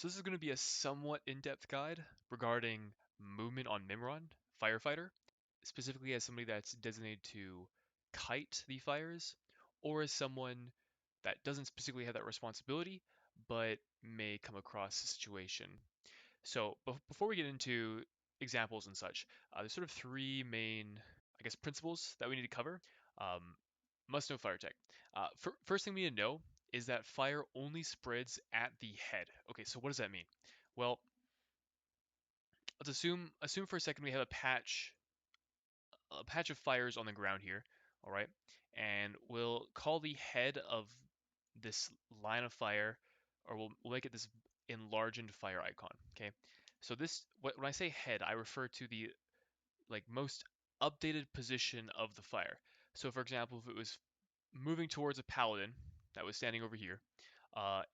So this is going to be a somewhat in-depth guide regarding movement on Mimiron Firefighter, specifically as somebody that's designated to kite the fires, or as someone that doesn't specifically have that responsibility, but may come across a situation. So before we get into examples and such, there's sort of three main, I guess, principles that we need to cover. Um, must know fire tech. First thing we need to know is that fire only spreads at the head. Okay, so what does that mean? Well, let's assume for a second we have a patch of fires on the ground here, all right? And we'll call the head of this line of fire, or we'll make it this enlarged fire icon, okay? So when I say head, I refer to the most updated position of the fire. So for example, if it was moving towards a paladin that was standing over here,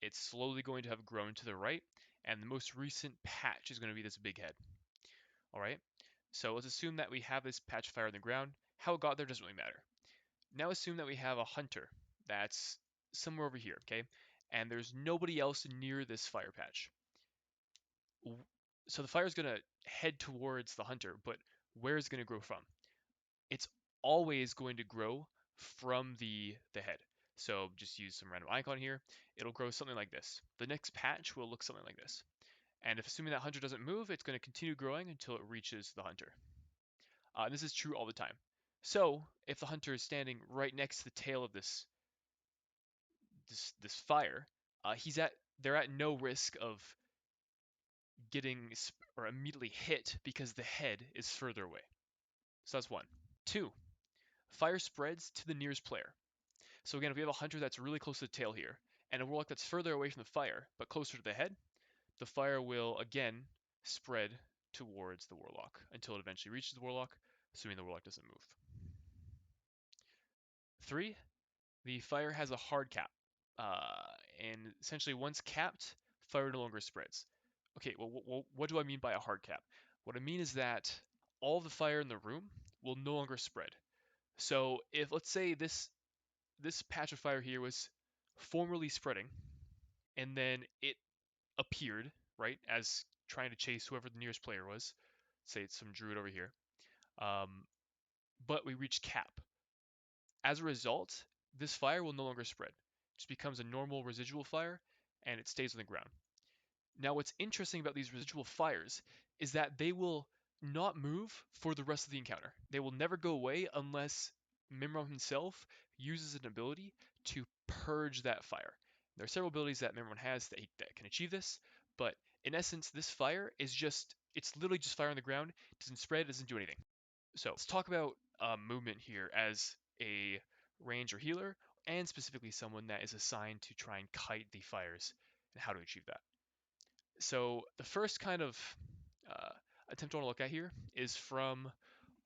it's slowly going to have grown to the right, and the most recent patch is going to be this big head. All right. So let's assume that we have this patch of fire on the ground. How it got there doesn't really matter. Now assume that we have a hunter that's somewhere over here, okay? And there's nobody else near this fire patch. So the fire is going to head towards the hunter, but where is it going to grow from? It's always going to grow from the head. So just use some random icon here. It'll grow something like this. The next patch will look something like this. And if assuming that hunter doesn't move, it's going to continue growing until it reaches the hunter. And this is true all the time. So if the hunter is standing right next to the tail of this fire, they're at no risk of getting or immediately hit because the head is further away. So that's one. Two, fire spreads to the nearest player. So again, if we have a hunter that's really close to the tail here, and a warlock that's further away from the fire but closer to the head, the fire will again spread towards the warlock until it eventually reaches the warlock, assuming the warlock doesn't move. Three, the fire has a hard cap, and essentially once capped, fire no longer spreads. Okay, well, what do I mean by a hard cap? What I mean is that all the fire in the room will no longer spread. So if let's say this patch of fire here was formerly spreading, and then it appeared right as trying to chase whoever the nearest player was, say it's some druid over here, um, but we reach cap. As a result, this fire will no longer spread. It just becomes a normal residual fire and it stays on the ground. Now, what's interesting about these residual fires is that they will not move for the rest of the encounter. They will never go away unless Mimiron himself uses an ability to purge that fire. There are several abilities that Mimiron has that can achieve this, but in essence, this fire it's literally just fire on the ground. It doesn't spread, it doesn't do anything. So let's talk about movement here as a ranger healer, and specifically someone that is assigned to try and kite the fires and how to achieve that. So the first kind of uh, attempt I want to look at here is from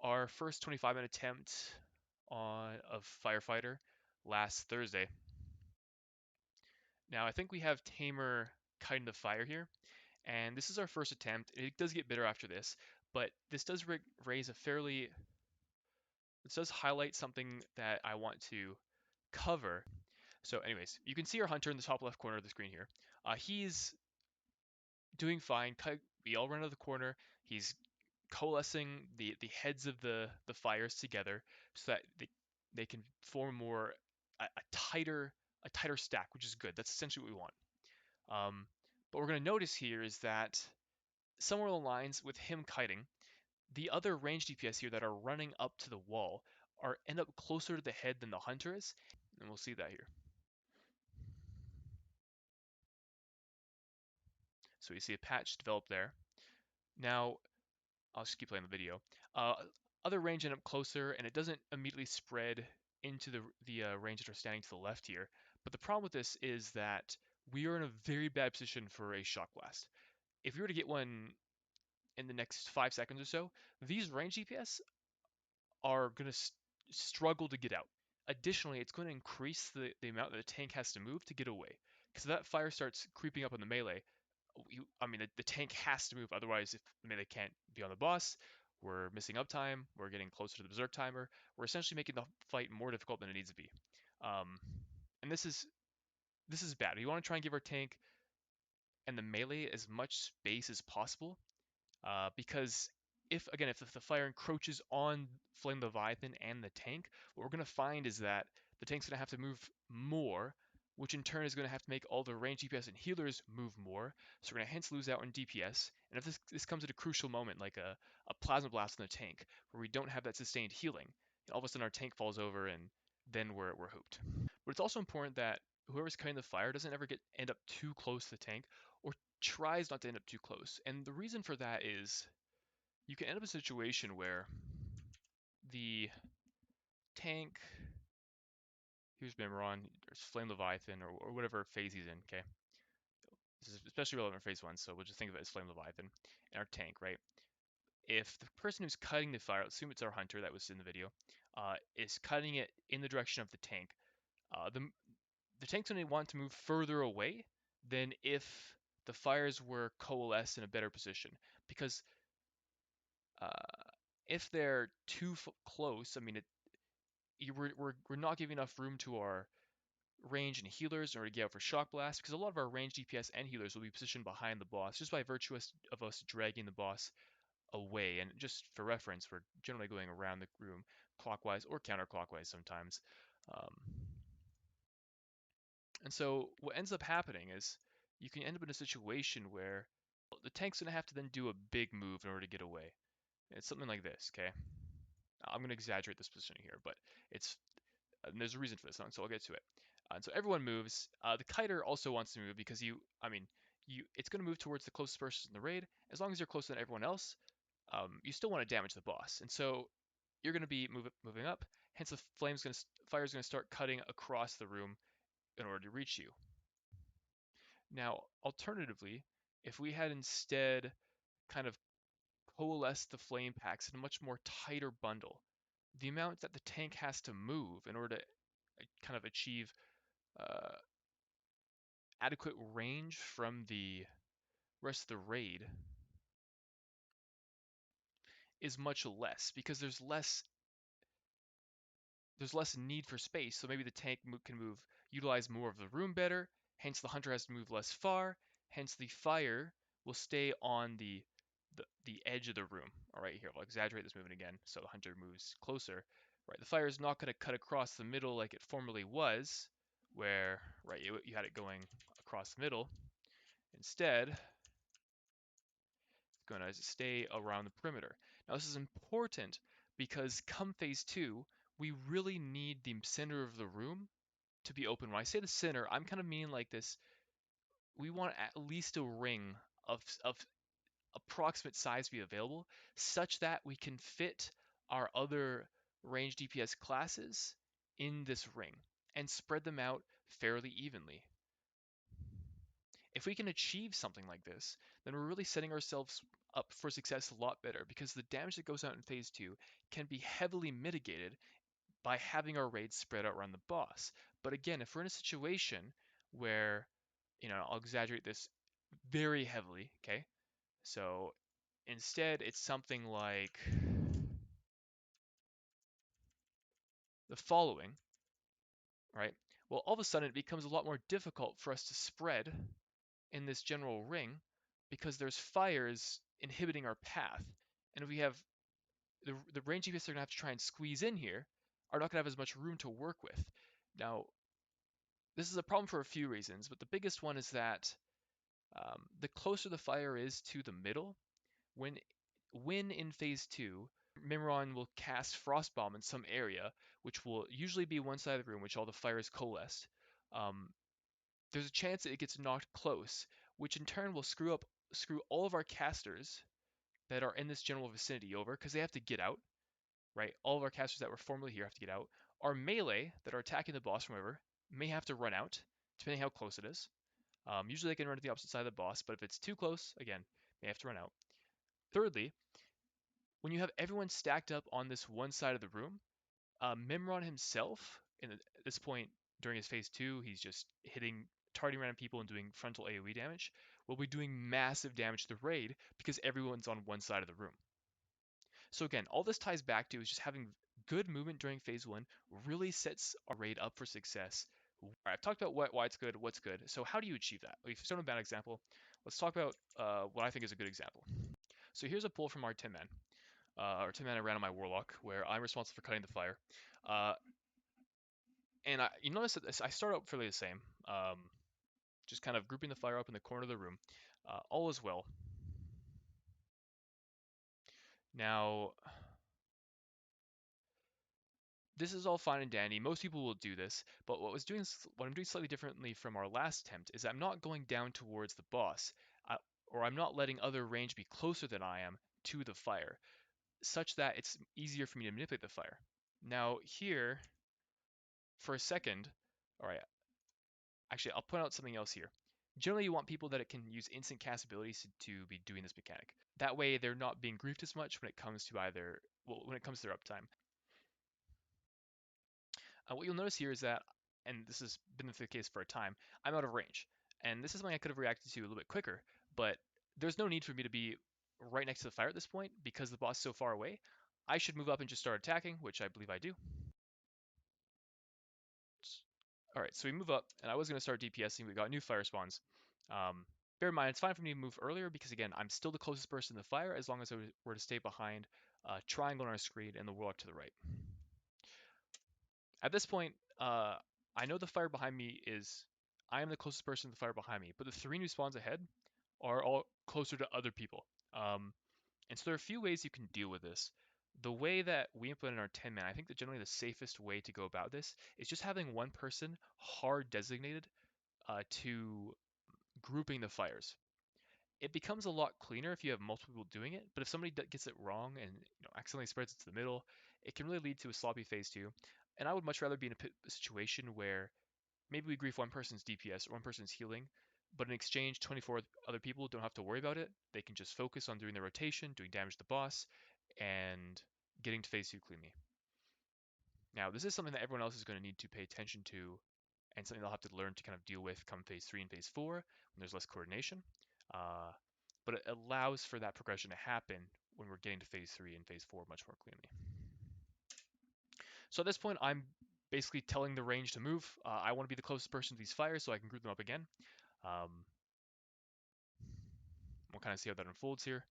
our first 25-minute attempt of Firefighter last Thursday. Now I think we have Tamer kiting the fire here, and this is our first attempt. It does get better after this, but this does raise a fairly this does highlight something that I want to cover. So anyways, you can see our hunter in the top left corner of the screen here. He's doing fine. We all run out of the corner. He's coalescing the heads of the fires together so that they can form more a tighter stack, which is good. That's essentially what we want. But what we're going to notice here is that somewhere along the lines with him kiting, the other range DPS here that are running up to the wall end up closer to the head than the hunter is, and we'll see that here. So you see a patch develop there. Now, I'll just keep playing the video. Uh, Other range end up closer, and it doesn't immediately spread into the range that are standing to the left here. But the problem with this is that we are in a very bad position for a shock blast. If we were to get one in the next 5 seconds or so, these range DPS are going to struggle to get out. Additionally, it's going to increase the amount that the tank has to move to get away. Because if that fire starts creeping up on the melee, the tank has to move. Otherwise, if the melee can't be on the boss, we're missing uptime. We're getting closer to the berserk timer. We're essentially making the fight more difficult than it needs to be. And this is bad. We want to try and give our tank and the melee as much space as possible, because if the fire encroaches on Flame Leviathan and the tank, what we're going to find is that the tank's going to have to move more, which in turn is going to have to make all the range DPS and healers move more. So we're going to hence lose out on DPS. And if this comes at a crucial moment, like a Plasma Blast on the tank, where we don't have that sustained healing, all of a sudden our tank falls over and then we're hooped. But it's also important that whoever's cutting the fire doesn't ever end up too close to the tank, or tries not to end up too close. And the reason for that is you can end up in a situation where the tank, here's Mimiron, there's Flame Leviathan, or whatever phase he's in, okay? This is especially relevant for phase 1, so we'll just think of it as Flame Leviathan, and our tank, right? If the person who's cutting the fire, assume it's our hunter that was in the video, is cutting it in the direction of the tank, uh, the, the tank's going to want to move further away than if the fires were coalesced in a better position. Because uh, if they're too close, I mean, we're not giving enough room to our range and healers in order to get out for shock blast, because a lot of our range DPS and healers will be positioned behind the boss just by virtue of us dragging the boss away. And just for reference, we're generally going around the room clockwise or counterclockwise sometimes. Um, and so what ends up happening is you can end up in a situation where the tank's going to have to then do a big move in order to get away. It's something like this, okay? I'm going to exaggerate this positioning here, but it's and there's a reason for this, so I'll get to it. And so everyone moves. The kiter also wants to move because it's going to move towards the closest person in the raid. As long as you're closer than everyone else, you still want to damage the boss, and so you're going to be moving up. Hence, the fire is going to start cutting across the room in order to reach you. Now, alternatively, if we had instead kind of coalesced the flame packs in a much more tighter bundle, the amount that the tank has to move in order to kind of achieve uh, adequate range from the rest of the raid is much less, because there's less need for space. So maybe the tank can utilize more of the room better. Hence, the hunter has to move less far. Hence, the fire will stay on the edge of the room. All right, here I'll exaggerate this movement again, so the hunter moves closer. Right, the fire is not going to cut across the middle like it formerly was, where right you had it going across the middle. Instead, going to stay around the perimeter. Now this is important because come phase 2, we really need the center of the room to be open. When I say the center, I'm kind of meaning like this. We want at least a ring of approximate size to be available, such that we can fit our other range DPS classes in this ring and spread them out fairly evenly. If we can achieve something like this, then we're really setting ourselves up for success a lot better, because the damage that goes out in phase 2 can be heavily mitigated by having our raids spread out around the boss. But again, if we're in a situation where, I'll exaggerate this very heavily, okay? So instead, it's something like the following, right? Well, all of a sudden, it becomes a lot more difficult for us to spread in this general ring because there's fires inhibiting our path. And if we have the range DPS are going to have to try and squeeze in here, are not going to have as much room to work with. Now, this is a problem for a few reasons, but the biggest one is that the closer the fire is to the middle, when in phase 2, Mimiron will cast Frostbomb in some area, which will usually be one side of the room, which all the fire is coalesced. Um, there's a chance that it gets knocked close, which in turn will screw all of our casters that are in this general vicinity over, because they have to get out, right? All of our casters that were formerly here have to get out. Our melee that are attacking the boss from wherever may have to run out, depending how close it is. Usually they can run to the opposite side of the boss, but if it's too close, again, they have to run out. Thirdly, when you have everyone stacked up on this one side of the room, Mimron himself, at this point during his phase 2, he's just targeting random people and doing frontal AoE damage, will be doing massive damage to the raid because everyone's on one side of the room. So again, all this ties back to is just having good movement during phase 1 really sets our raid up for success. I've talked about why it's good, what's good. So how do you achieve that? We've shown a bad example. let's talk about what I think is a good example. So here's a pull from our 10 man. Our 10 man I ran on my Warlock, where I'm responsible for cutting the fire. Uh, and you notice that I start out fairly the same, just kind of grouping the fire up in the corner of the room. All is well. Now, this is all fine and dandy. Most people will do this, but what I'm doing slightly differently from our last attempt is I'm not going down towards the boss, or I'm not letting other range be closer than I am to the fire, such that it's easier for me to manipulate the fire. Now here, for a second, all right, actually I'll point out something else here. Generally, you want people that can use instant cast abilities to be doing this mechanic. That way, they're not being griefed as much when it comes to when it comes to their uptime. What you'll notice here is that, and this has been the case for a time, I'm out of range. And this is something I could have reacted to a little bit quicker, but there's no need for me to be right next to the fire at this point because the boss is so far away. I should move up and just start attacking, which I believe I do. All right, so we move up, and I was going to start DPSing. We got new fire spawns. Um, Bear in mind, it's fine for me to move earlier because, again, I'm still the closest person to the fire as long as I were to stay behind triangle on our screen and the warlock to the right. At this point, I know the fire behind me is. I am the closest person to the fire behind me, but the three new spawns ahead are all closer to other people. And so there are a few ways you can deal with this. The way that we implement our 10 man, I think that generally the safest way to go about this is just having one person hard designated to grouping the fires. It becomes a lot cleaner if you have multiple people doing it, but if somebody gets it wrong and accidentally spreads it to the middle, it can really lead to a sloppy phase 2. And I would much rather be in a situation where maybe we grief one person's DPS or one person's healing, but in exchange, 24 other people don't have to worry about it. They can just focus on doing their rotation, doing damage to the boss, and getting to phase 2 cleanly. Now, this is something that everyone else is going to need to pay attention to and something they'll have to learn to kind of deal with come phase 3 and phase 4 when there's less coordination. Uh, but it allows for that progression to happen when we're getting to phase 3 and phase 4 much more cleanly. So at this point, I'm basically telling the range to move. I want to be the closest person to these fires so I can group them up again. We'll kind of see how that unfolds here.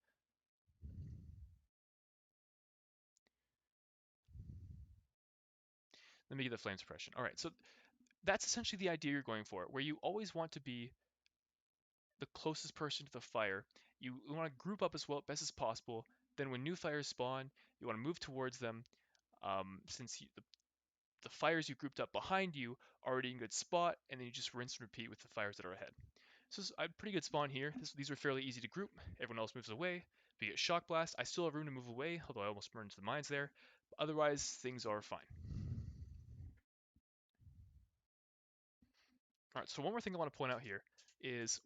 Let me get the flame suppression. All right, so that's essentially the idea you're going for, where you always want to be the closest person to the fire. You want to group up as well best as possible. Then when new fires spawn, you want to move towards them. Since the fires you grouped up behind you are already in a good spot, and then you just rinse and repeat with the fires that are ahead. So it's a pretty good spawn here. These are fairly easy to group. Everyone else moves away. We get Shock Blast. I still have room to move away, although I almost burned into the mines there. But otherwise, things are fine. All right, so one more thing I want to point out here is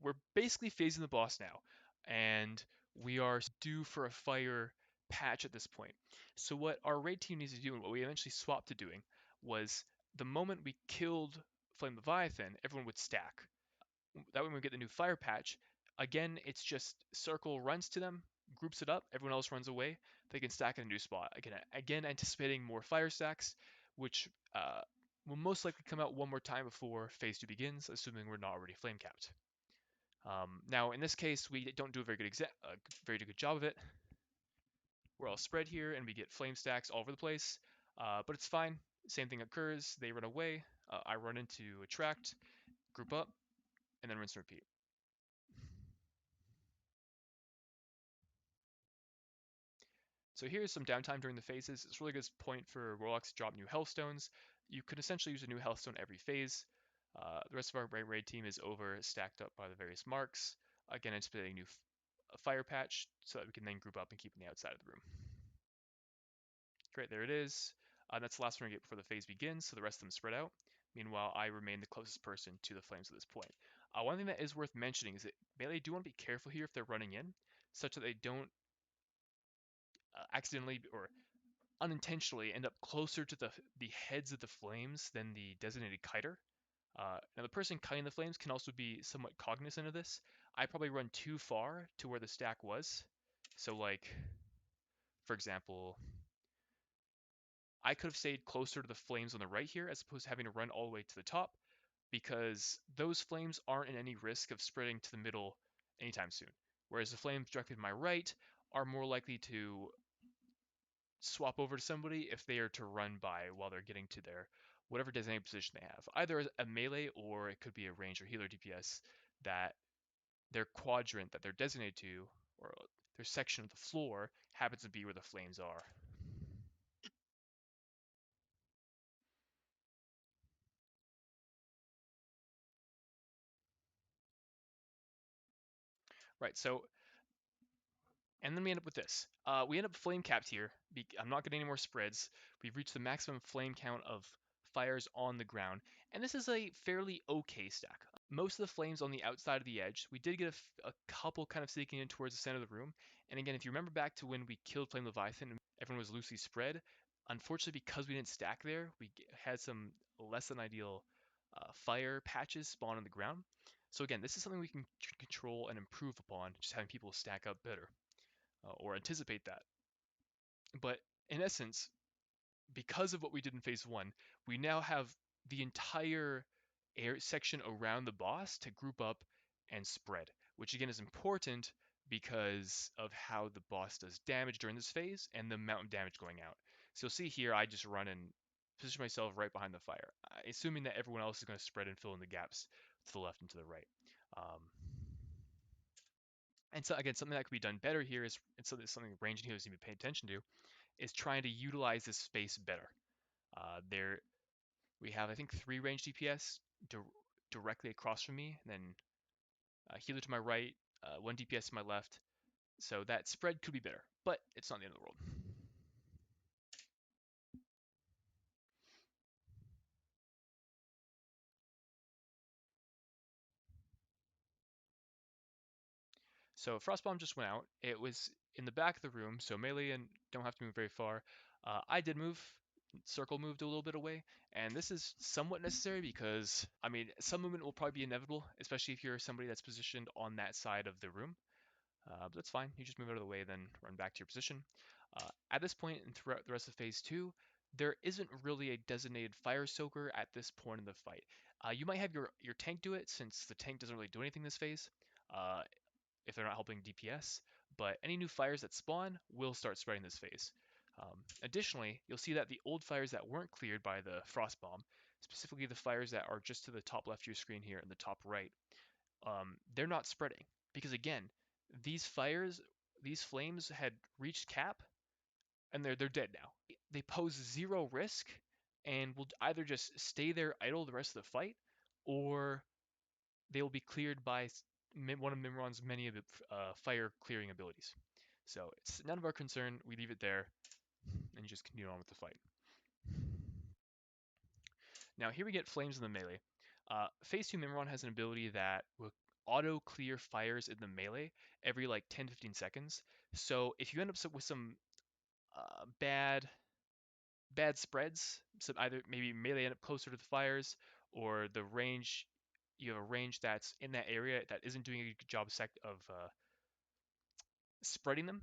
we're basically phasing the boss now, and we are due for a fire patch at this point. So what our raid team needs to do, and what we eventually swapped to doing, was the moment we killed Flame Leviathan, everyone would stack. That way when we get the new fire patch, again, it's just circle runs to them, groups it up, everyone else runs away, they can stack in a new spot. Again anticipating more fire stacks, which will most likely come out one more time before phase 2 begins, assuming we're not already flame capped. Now, in this case, we don't do a very good job of it. We're all spread here, and we get flame stacks all over the place, but it's fine. Same thing occurs. They run away. I run into attract, group up, and then rinse and repeat. So here's some downtime during the phases. It's a really good point for Warlocks to drop new Healthstones. You can essentially use a new Healthstone every phase. The rest of our raid team is over, stacked up by the various marks. Again, anticipating a new fire patch so that we can then group up and keep on the outside of the room. Great, there it is. That's the last one we get before the phase begins, so the rest of them spread out. Meanwhile, I remain the closest person to the flames at this point. One thing that is worth mentioning is that melee do want to be careful here if they're running in, such that they don't accidentally or unintentionally end up closer to the heads of the flames than the designated kiter. Now the person kiting the flames can also be somewhat cognizant of this. I probably run too far to where the stack was. So like, for example, I could have stayed closer to the flames on the right here as opposed to having to run all the way to the top. because those flames aren't in any risk of spreading to the middle anytime soon. Whereas the flames directly to my right are more likely to swap over to somebody if they are to run by while they're getting to their whatever designated position they have. Either a melee or it could be a range or healer DPS that their quadrant that they're designated to, or their section of the floor, happens to be where the flames are. Right, so, and then we end up with this. We end up flame capped here. I'm not getting any more spreads. We've reached the maximum flame count of fires on the ground, and this is a fairly okay stack. Most of the flames on the outside of the edge. We did get a couple kind of sneaking in towards the center of the room. And again, if you remember back to when we killed Flame Leviathan and everyone was loosely spread, unfortunately because we didn't stack there, we had some less than ideal fire patches spawn on the ground. So again, this is something we can control and improve upon, just having people stack up better or anticipate that. But in essence, because of what we did in phase one, we now have the entire air section around the boss to group up and spread, which again is important because of how the boss does damage during this phase and the amount of damage going out. So you'll see here, I just run and position myself right behind the fire, assuming that everyone else is going to spread and fill in the gaps to the left and to the right. Um, and so again, something that could be done better here is, and so there's something range healers need to pay attention to, is trying to utilize this space better. There we have, I think, 3 range DPS directly across from me, and then healer to my right, 1 DPS to my left. So that spread could be better, but it's not the end of the world. So Frostbomb just went out. It was in the back of the room, so melee and don't have to move very far. I did move. Circle moved a little bit away, and this is somewhat necessary because, I mean, some movement will probably be inevitable, especially if you're somebody that's positioned on that side of the room. But that's fine. You just move out of the way, then run back to your position. At this point and throughout the rest of phase two, there isn't really a designated fire soaker at this point in the fight. You might have your tank do it, since the tank doesn't really do anything this phase, uh, if they're not helping DPS, but any new fires that spawn will start spreading this phase. Additionally, you'll see that the old fires that weren't cleared by the frost bomb, specifically the fires that are just to the top left of your screen here and the top right, they're not spreading because again, these fires, these flames had reached cap and they're dead now. They pose zero risk and will either just stay there idle the rest of the fight, or they will be cleared by one of Mimiron's many fire clearing abilities. So it's none of our concern. We leave it there and you just continue on with the fight. Now here we get flames in the melee. Phase 2 Mimiron has an ability that will auto clear fires in the melee every like 10-15 seconds. So if you end up with some bad spreads, so either maybe melee end up closer to the fires, or the range, you have a range that's in that area that isn't doing a good job of spreading them,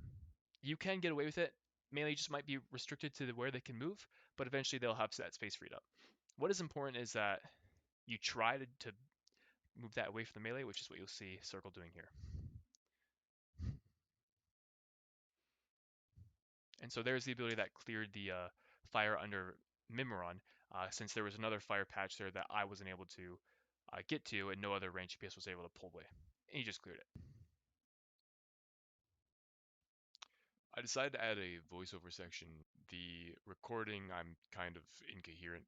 you can get away with it. Melee just might be restricted to where they can move, but eventually they'll have that space freed up. What is important is that you try to move that away from the melee, which is what you'll see Circle doing here. And so there's the ability that cleared the fire under Mimiron, since there was another fire patch there that I wasn't able to get to, and no other range DPS was able to pull away. And he just cleared it. I decided to add a voiceover section. The recording, I'm kind of incoherent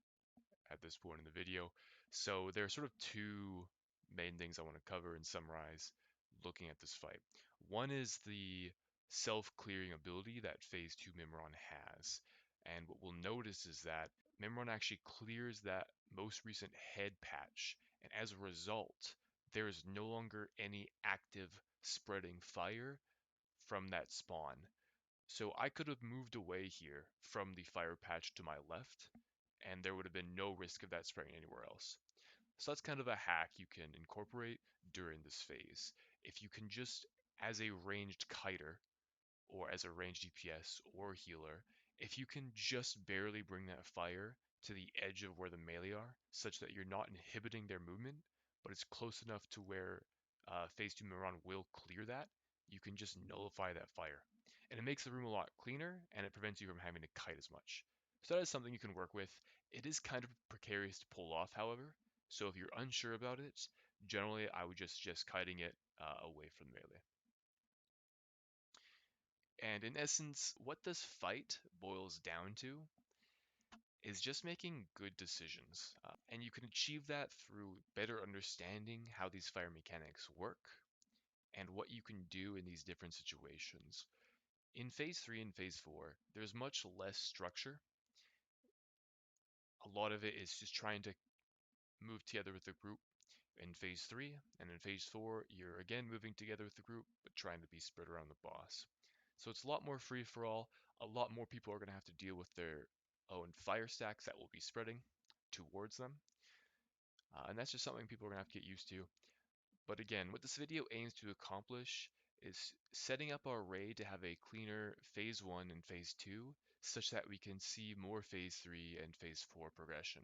at this point in the video. So there are sort of two main things I want to cover and summarize looking at this fight. One is the self-clearing ability that Phase 2 Mimiron has. And what we'll notice is that Mimiron actually clears that most recent head patch. And as a result, there is no longer any active spreading fire from that spawn. So I could have moved away here from the fire patch to my left, and there would have been no risk of that spreading anywhere else. So that's kind of a hack you can incorporate during this phase. If you can just, as a ranged kiter, or as a ranged DPS or healer, if you can just barely bring that fire to the edge of where the melee are, such that you're not inhibiting their movement, but it's close enough to where Phase 2 Mimiron will clear that. You can just nullify that fire. And it makes the room a lot cleaner, and it prevents you from having to kite as much. So that is something you can work with. It is kind of precarious to pull off, however, so if you're unsure about it, generally I would just suggest kiting it away from melee. And in essence, what this fight boils down to is just making good decisions. And you can achieve that through better understanding how these fire mechanics work and what you can do in these different situations. In Phase 3 and Phase 4, there's much less structure. A lot of it is just trying to move together with the group in Phase 3, and in Phase 4, you're again moving together with the group, but trying to be spread around the boss. So it's a lot more free for all. A lot more people are going to have to deal with their own fire stacks that will be spreading towards them. And that's just something people are going to have to get used to. But again, what this video aims to accomplish is setting up our raid to have a cleaner Phase 1 and Phase 2, such that we can see more Phase 3 and Phase 4 progression.